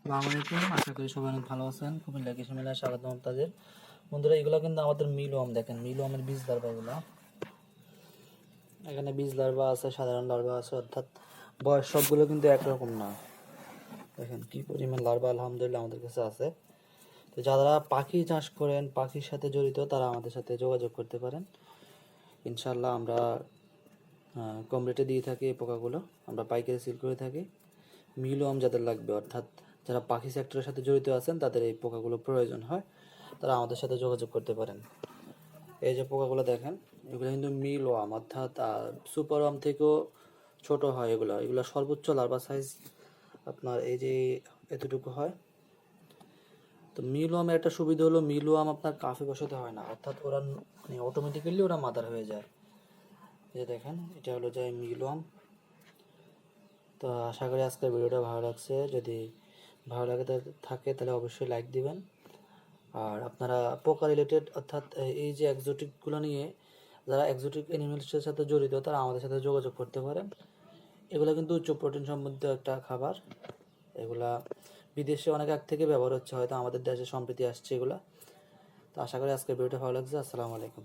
আসসালামু আলাইকুম, আশা করি সবাই অনেক ভালো আছেন। কুমিল্লা কৃষি মেলায় স্বাগতম আপনাদের। বন্ধুরা, এগুলো কিন্তু আমাদের মিলওয়াম, দেখেন মিলওয়ামের বীজ লার্ভা এগুলো। এখানে বীজ লার্ভা আছে, সাধারণ লার্ভা আছে, অর্থাৎ বয়স সবগুলো কিন্তু একরকম না। দেখেন কি পরিমাণ লার্ভা আলহামদুলিল্লাহ আমাদের কাছে আছে। তো যারা পাখি চাষ করেন, পাখির সাথে জড়িত, তারা আমাদের সাথে যোগাযোগ করতে পারেন। ইনশাল্লাহ আমরা কম রেটে দিয়ে থাকি এই পোকাগুলো, আমরা পাইকারি সেল করে থাকি। মিলওয়াম যাদের লাগবে, অর্থাৎ যারা পাখি সেক্টরের সাথে জড়িত আছেন, তাদের এই পোকাগুলো প্রয়োজন হয়, তারা আমাদের সাথে যোগাযোগ করতে পারেন। এই যে পোকাগুলো দেখেন, এগুলো কিন্তু মিলওয়াম, অর্থাৎ সুপার ওয়াম থেকেও ছোট হয়। এগুলো সর্বোচ্চ লার্ভা সাইজ আপনার এই যে এতটুকু হয়। তো মিলওয়ামের একটা সুবিধা হলো, মিলওয়াম আপনার কাফে বসাতে হয় না, অর্থাৎ ওরা মানে অটোমেটিক্যালি ওরা মাদার হয়ে যায়। এই যে দেখেন, এটা হলো যে মিলওয়াম। তো আশা করি আজকের ভিডিওটা ভালো লাগছে। যদি ভালো লাগে থাকে তাহলে অবশ্যই লাইক দিবেন। আর আপনারা পোকা রিলেটেড, অর্থাৎ এই যে এক্সোটিকগুলো নিয়ে, যারা এক্সোটিক অ্যানিমেলসের সাথে জড়িত, তারা আমাদের সাথে যোগাযোগ করতে পারেন। এগুলো কিন্তু উচ্চ প্রোটিন সমৃদ্ধ একটা খাবার। এগুলা বিদেশে অনেক আগ থেকে ব্যবহার হচ্ছে, হয়তো আমাদের দেশে সম্প্রতি আসছে এগুলা। তো আশা করি আজকের ভিডিওটা ভালো লাগছে। আসসালামু আলাইকুম।